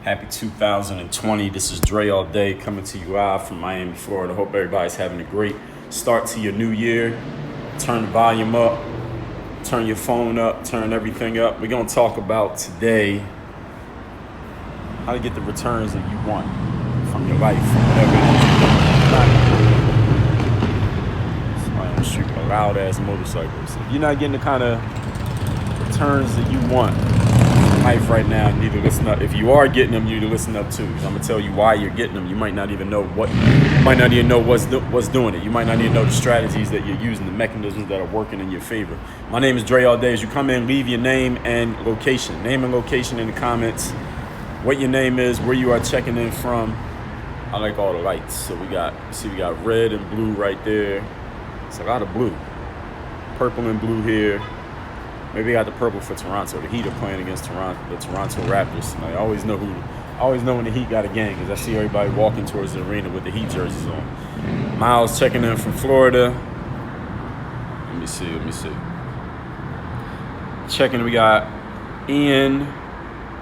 Happy 2020. This is Dre All Day coming to you live from Miami, Florida. Hope everybody's having a great start to your new year. Turn the volume up, turn your phone up, turn everything up. We're going to talk about today how to get the returns that you want from your life, from whatever it is you're doing. Somebody on the street with a loud ass motorcycle. So if you're not getting the kind of returns that you want life right now, you need to listen up. If you are getting them, you need to listen up too. I'm gonna tell you why you're getting them. You might not even know what's doing it. You might not even know the strategies that you're using, the mechanisms that are working in your favor. My name is Dre All Day. As you come in, leave your name and location. Name and location in the comments. What your name is, where you are checking in from. I like all the lights. So we got red and blue right there. It's a lot of blue. Purple and blue here. Maybe I got the purple for Toronto. The Heat are playing against the Toronto Raptors. And I always know when the Heat got a game because I see everybody walking towards the arena with the Heat jerseys on. Miles checking in from Florida. Let me see. Checking, we got Ian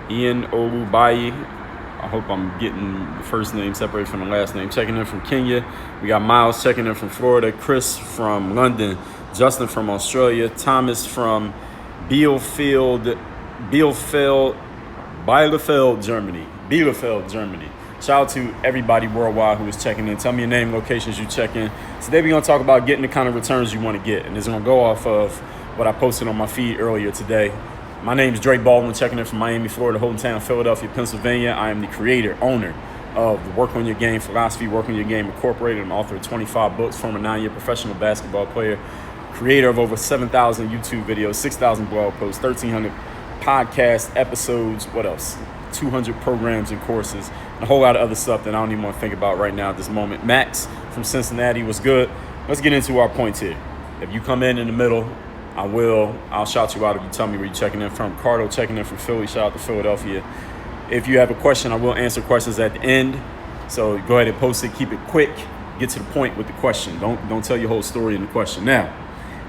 Olubayi. I hope I'm getting the first name separated from the last name. Checking in from Kenya. We got Miles checking in from Florida. Chris from London. Justin from Australia. Thomas from Bielefeld, Germany. Shout out to everybody worldwide who is checking in. Tell me your name, locations you check in. Today we're going to talk about getting the kind of returns you want to get. And it's going to go off of what I posted on my feed earlier today. My name is Dre Baldwin, checking in from Miami, Florida, hometown, Philadelphia, Pennsylvania. I am the creator, owner of the Work on Your Game philosophy, Work on Your Game Incorporated. I'm author of 25 books, former 9-year professional basketball player, creator of over 7,000 YouTube videos, 6,000 blog posts, 1,300 podcast episodes, what else? 200 programs and courses, and a whole lot of other stuff that I don't even want to think about right now at this moment. Max from Cincinnati was good. Let's get into our points here. If you come in the middle, I'll shout you out if you tell me where you're checking in from. Cardo checking in from Philly. Shout out to Philadelphia. If you have a question, I will answer questions at the end. So go ahead and post it. Keep it quick. Get to the point with the question. Don't tell your whole story in the question. Now,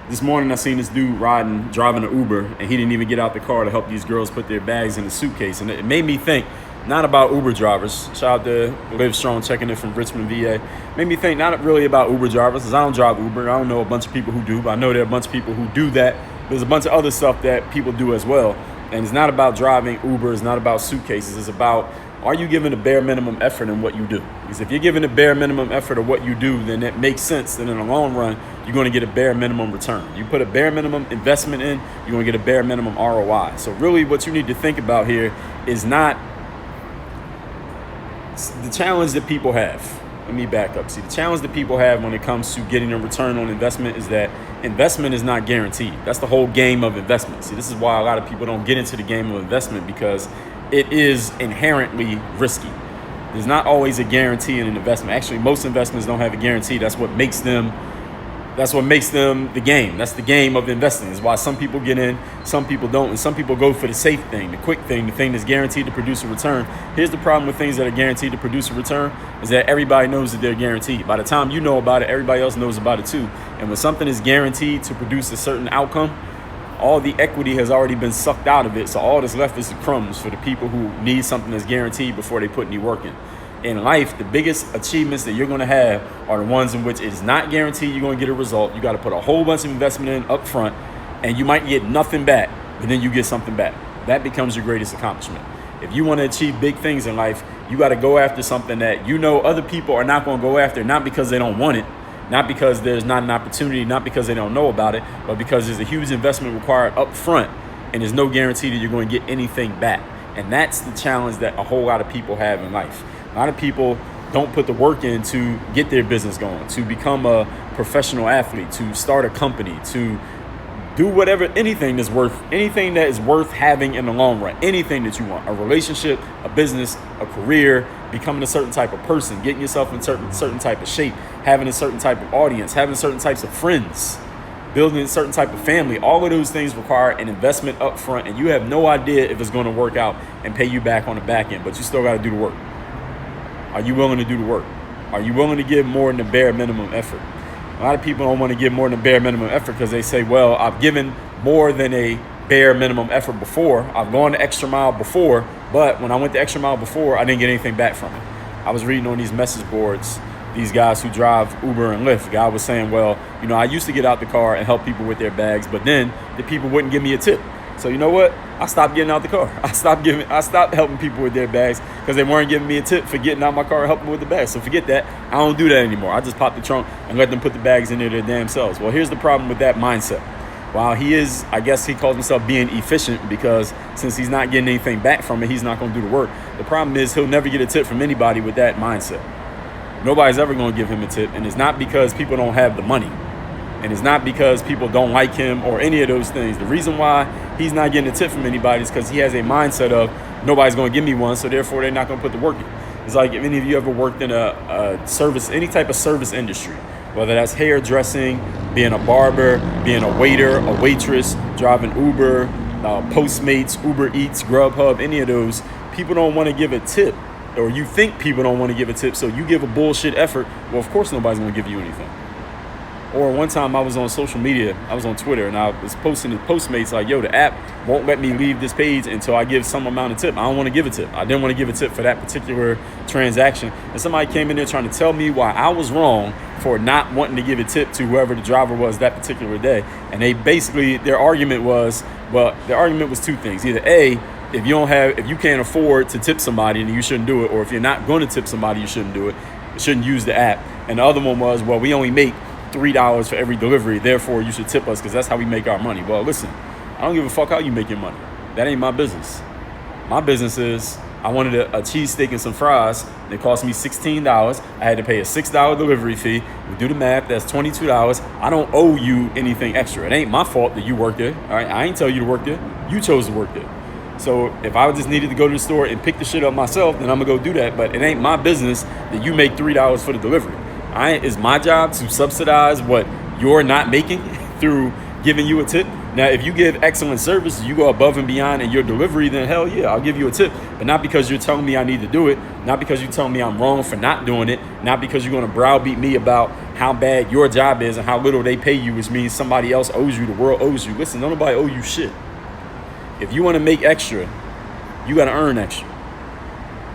this morning I seen this dude driving an Uber, and he didn't even get out the car to help these girls put their bags in the suitcase. And it made me think not about Uber drivers. Shout out to Live Strong checking in from Richmond, VA. Made me think not really about Uber drivers, because I don't drive Uber. I don't know a bunch of people who do, but I know there are a bunch of people who do that. There's a bunch of other stuff that people do as well. And it's not about driving Uber. It's not about suitcases. It's about, are you giving the bare minimum effort in what you do? Because if you're giving the bare minimum effort of what you do, then it makes sense that in the long run, you're going to get a bare minimum return. You put a bare minimum investment in, you're going to get a bare minimum ROI. So really what you need to think about here is not the challenge that people have. Let me back up. See, the challenge that people have when it comes to getting a return on investment is that investment is not guaranteed. That's the whole game of investment. See, this is why a lot of people don't get into the game of investment, because it is inherently risky. There's not always a guarantee in an investment. Actually, most investments don't have a guarantee. That's what makes them the game. That's the game of investing. That's why some people get in, some people don't, and some people go for the safe thing, the quick thing, the thing that's guaranteed to produce a return. Here's the problem with things that are guaranteed to produce a return is that everybody knows that they're guaranteed. By the time you know about it, everybody else knows about it too. And when something is guaranteed to produce a certain outcome, all the equity has already been sucked out of it. So all that's left is the crumbs for the people who need something that's guaranteed before they put any work in. In life, the biggest achievements that you're going to have are the ones in which it is not guaranteed you're going to get a result. You got to put a whole bunch of investment in up front, and you might get nothing back, but then you get something back. That becomes your greatest accomplishment. If you want to achieve big things in life, you got to go after something that you know other people are not going to go after, not because they don't want it, not because there's not an opportunity, not because they don't know about it, but because there's a huge investment required up front, and there's no guarantee that you're going to get anything back. And that's the challenge that a whole lot of people have in life. A lot of people don't put the work in to get their business going, to become a professional athlete, to start a company, to do anything that is worth having in the long run, anything that you want, a relationship, a business, a career, becoming a certain type of person, getting yourself in certain type of shape, having a certain type of audience, having certain types of friends, building a certain type of family. All of those things require an investment up front, and you have no idea if it's going to work out and pay you back on the back end, but you still got to do the work. Are you willing to do the work? Are you willing to give more than the bare minimum effort? A lot of people don't want to give more than bare minimum effort because they say, well, I've given more than a bare minimum effort before. I've gone the extra mile before, But when I went the extra mile before, I didn't get anything back from it. I was reading on these message boards, these guys who drive Uber and Lyft. The guy was saying, well, I used to get out the car and help people with their bags, but then the people wouldn't give me a tip. So you know what? I stopped getting out the car. I stopped helping people with their bags because they weren't giving me a tip for getting out my car and helping with the bags. So forget that. I don't do that anymore. I just pop the trunk and let them put the bags in there their damn selves. Well, here's the problem with that mindset. While I guess he calls himself being efficient because since he's not getting anything back from it, he's not going to do the work. The problem is he'll never get a tip from anybody with that mindset. Nobody's ever going to give him a tip, and it's not because people don't have the money. And it's not because people don't like him or any of those things. The reason why he's not getting a tip from anybody is because he has a mindset of nobody's going to give me one, so therefore they're not going to put the work in. It's like if any of you ever worked in a service, any type of service industry, whether that's hairdressing, being a barber, being a waiter, a waitress, driving Uber, Postmates, Uber Eats, Grubhub, any of those, people don't want to give a tip, or you think people don't want to give a tip, so you give a bullshit effort. Well, of course nobody's going to give you anything. Or one time I was on social media, I was on Twitter, and I was posting to Postmates like, yo, the app won't let me leave this page until I give some amount of tip. I don't want to give a tip. I didn't want to give a tip for that particular transaction. And somebody came in there trying to tell me why I was wrong for not wanting to give a tip to whoever the driver was that particular day. And they basically, their argument was two things. Either A, if you can't afford to tip somebody, then you shouldn't do it. Or if you're not going to tip somebody, you shouldn't do it. You shouldn't use the app. And the other one was, well, we only make $3 for every delivery, therefore you should tip us because that's how we make our money. Well, listen, I don't give a fuck how you make your money. That ain't my business. My business is I wanted a cheesesteak and some fries. It cost me $16. I had to pay a $6 delivery fee. We do the math, that's $22. I don't owe you anything extra. It ain't my fault that you work there. All right, I ain't tell you to work there. You chose to work there. So if I just needed to go to the store and pick the shit up myself, then I'm gonna go do that. But it ain't my business that you make $3 for the delivery. It's my job to subsidize what you're not making through giving you a tip. Now, if you give excellent service, you go above and beyond in your delivery, then hell yeah, I'll give you a tip. But not because you're telling me I need to do it, not because you're telling me I'm wrong for not doing it, not because you're going to browbeat me about how bad your job is and how little they pay you, which means somebody else owes you, the world owes you. Listen, don't nobody owe you shit. If you want to make extra, you got to earn extra.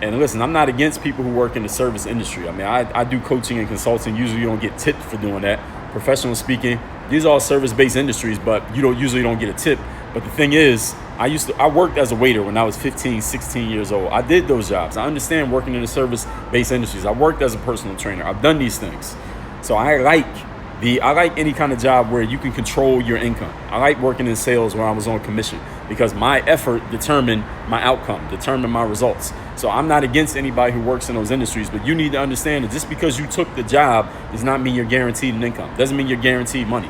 And listen, I'm not against people who work in the service industry. I mean, I do coaching and consulting. Usually you don't get tipped for doing that. Professional speaking, these are all service-based industries, but you usually don't get a tip. But the thing is, I worked as a waiter when I was 15, 16 years old. I did those jobs. I understand working in the service-based industries. I worked as a personal trainer. I've done these things. So I like any kind of job where you can control your income. I like working in sales where I was on commission because my effort determined my outcome, determined my results. So I'm not against anybody who works in those industries, but you need to understand that just because you took the job does not mean you're guaranteed an income. Doesn't mean you're guaranteed money.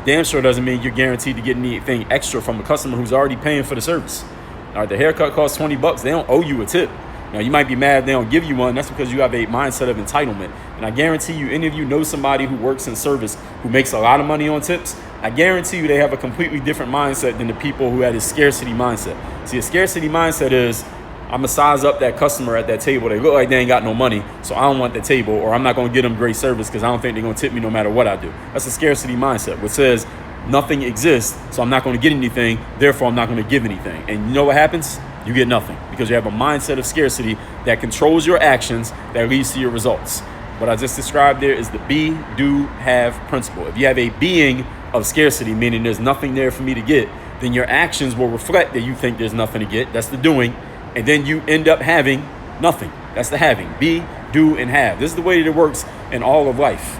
Damn sure doesn't mean you're guaranteed to get anything extra from a customer who's already paying for the service. All right, the haircut costs $20. They don't owe you a tip. Now, you might be mad they don't give you one. That's because you have a mindset of entitlement. And I guarantee you, any of you know somebody who works in service who makes a lot of money on tips, I guarantee you they have a completely different mindset than the people who had a scarcity mindset. See, a scarcity mindset is, I'm going to size up that customer at that table. They look like they ain't got no money, so I don't want the table, or I'm not going to get them great service because I don't think they're going to tip me no matter what I do. That's a scarcity mindset, which says nothing exists, so I'm not going to get anything, therefore I'm not going to give anything. And you know what happens? You get nothing because you have a mindset of scarcity that controls your actions that leads to your results. What I just described there is the be, do, have principle. If you have a being of scarcity, meaning there's nothing there for me to get, then your actions will reflect that you think there's nothing to get. That's the doing. And then you end up having nothing. That's the having. Be, do, and have. This is the way that it works in all of life.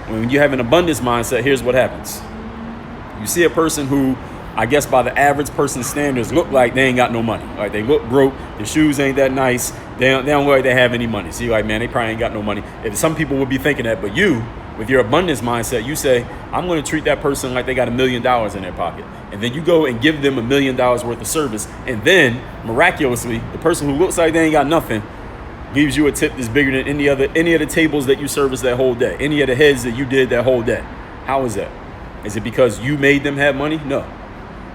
When you have an abundance mindset, here's what happens. You see a person who, I guess by the average person's standards, look like they ain't got no money. Like they look broke, their shoes ain't that nice, they don't look like they have any money. So you're like, man, they probably ain't got no money. If some people would be thinking that, but you, with your abundance mindset, you say, I'm going to treat that person like they got $1 million in their pocket. And then you go and give them $1 million worth of service. And then miraculously, the person who looks like they ain't got nothing gives you a tip that's bigger than any of the tables that you serviced that whole day, any of the heads that you did that whole day. How is that? Is it because you made them have money? No.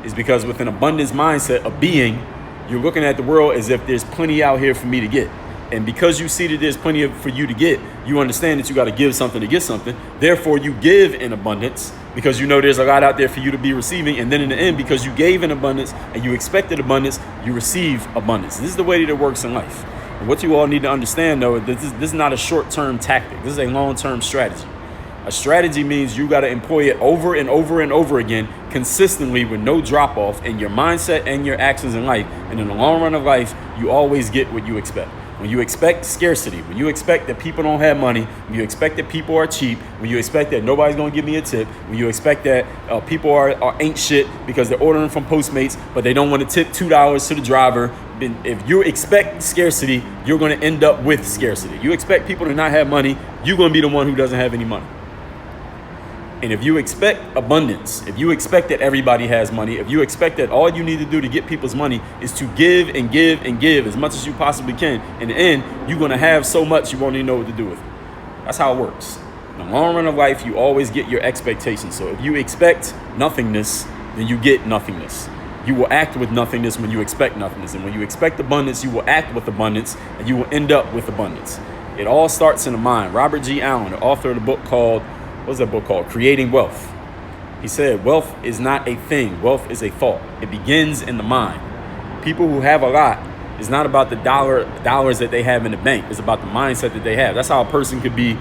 It's because with an abundance mindset of being, you're looking at the world as if there's plenty out here for me to get. And because you see that there's plenty for you to get, you understand that you got to give something to get something. Therefore, you give in abundance because you know there's a lot out there for you to be receiving. And then in the end, because you gave in abundance and you expected abundance, you receive abundance. This is the way that it works in life. And what you all need to understand, though, this is not a short-term tactic. This is a long-term strategy. A strategy means you got to employ it over and over and over again consistently with no drop-off in your mindset and your actions in life. And in the long run of life, you always get what you expect. When you expect scarcity, when you expect that people don't have money, when you expect that people are cheap, when you expect that nobody's going to give me a tip, when you expect that people are ain't shit because they're ordering from Postmates, but they don't want to tip $2 to the driver. If you expect scarcity, you're going to end up with scarcity. You expect people to not have money, you're going to be the one who doesn't have any money. And if you expect abundance, if you expect that everybody has money, if you expect that all you need to do to get people's money is to give and give and give as much as you possibly can, in the end, you're going to have so much you won't even know what to do with it. That's how it works. In the long run of life, you always get your expectations. So if you expect nothingness, then you get nothingness. You will act with nothingness when you expect nothingness. And when you expect abundance, you will act with abundance, and you will end up with abundance. It all starts in the mind. Robert G. Allen, the author of the book called, what's that book called? Creating Wealth. He said, wealth is not a thing. Wealth is a thought. It begins in the mind. People who have a lot, it's not about the dollars that they have in the bank. It's about the mindset that they have. That's how a person could be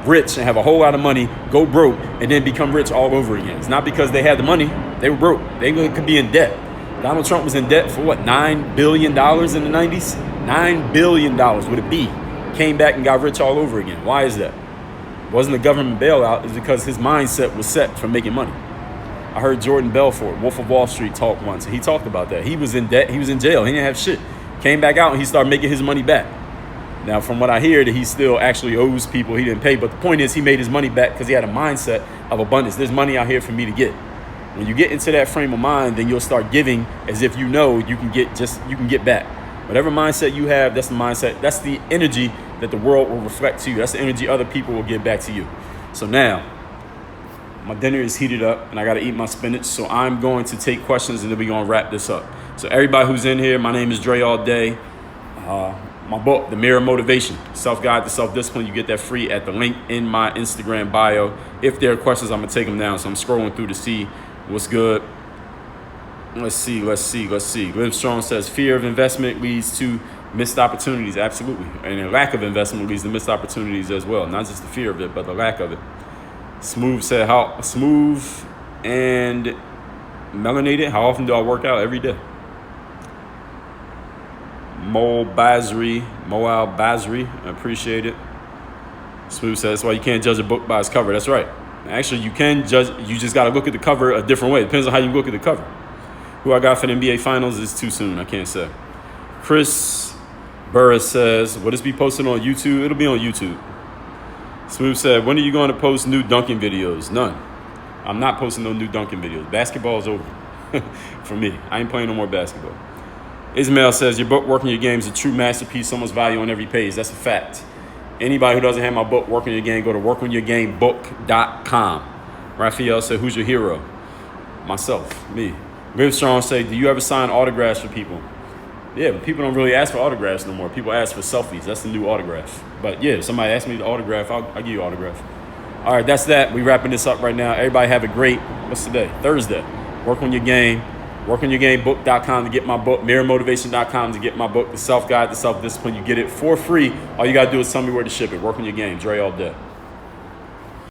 rich and have a whole lot of money, go broke, and then become rich all over again. It's not because they had the money. They were broke. They could be in debt. Donald Trump was in debt for what, $9 billion in the 90s? $9 billion with a B. Came back and got rich all over again. Why is that? It wasn't a government bailout. It's because his mindset was set for making money. I heard Jordan Belfort, Wolf of Wall Street, talk once. And he talked about that. He was in debt. He was in jail. He didn't have shit. Came back out and he started making his money back. Now, from what I hear, that he still actually owes people he didn't pay. But the point is, he made his money back because he had a mindset of abundance. There's money out here for me to get. When you get into that frame of mind, then you'll start giving as if you know you can get back. Whatever mindset you have, that's the mindset. That's the energy that the world will reflect to you. That's the energy other people will give back to you. So now, my dinner is heated up and I got to eat my spinach. So I'm going to take questions and then we're going to wrap this up. So everybody who's in here, my name is Dre All Day. My book, The Mirror of Motivation, Self-Guide to Self-Discipline. You get that free at the link in my Instagram bio. If there are questions, I'm going to take them down. So I'm scrolling through to see what's good. Let's see. Live Strong says, fear of investment leads to missed opportunities. Absolutely. And a lack of investment leads to missed opportunities as well. Not just the fear of it, but the lack of it. Smooth said, how smooth and melanated. How often do I work out? Every day. Moal Basri, I appreciate it. Smooth says, that's why you can't judge a book by its cover. That's right. Actually, you can judge. You just got to look at the cover a different way. It depends on how you look at the cover. Who I got for the NBA Finals is too soon. I can't say. Chris Burris says, will this be posted on YouTube? It'll be on YouTube. Smooth said, when are you going to post new dunking videos? None. I'm not posting no new dunking videos. Basketball is over for me. I ain't playing no more basketball. Ismail says, your book, Working Your Game, is a true masterpiece. So much value on every page. That's a fact. Anybody who doesn't have my book, Working Your Game, go to workingyourgamebook.com. Raphael said, who's your hero? Myself, me. Live Strong said, do you ever sign autographs for people? Yeah, but people don't really ask for autographs no more. People ask for selfies. That's the new autograph. But yeah, if somebody asks me to autograph, I'll give you an autograph. All right, that's that. We wrapping this up right now. Everybody have a great, what's today? Thursday. Work on your game. Workingyourgamebook.com to get my book. Mirrormotivation.com to get my book, The Self-Guide to Self-Discipline. You get it for free. All you got to do is tell me where to ship it. Work on your game. Dre All Day.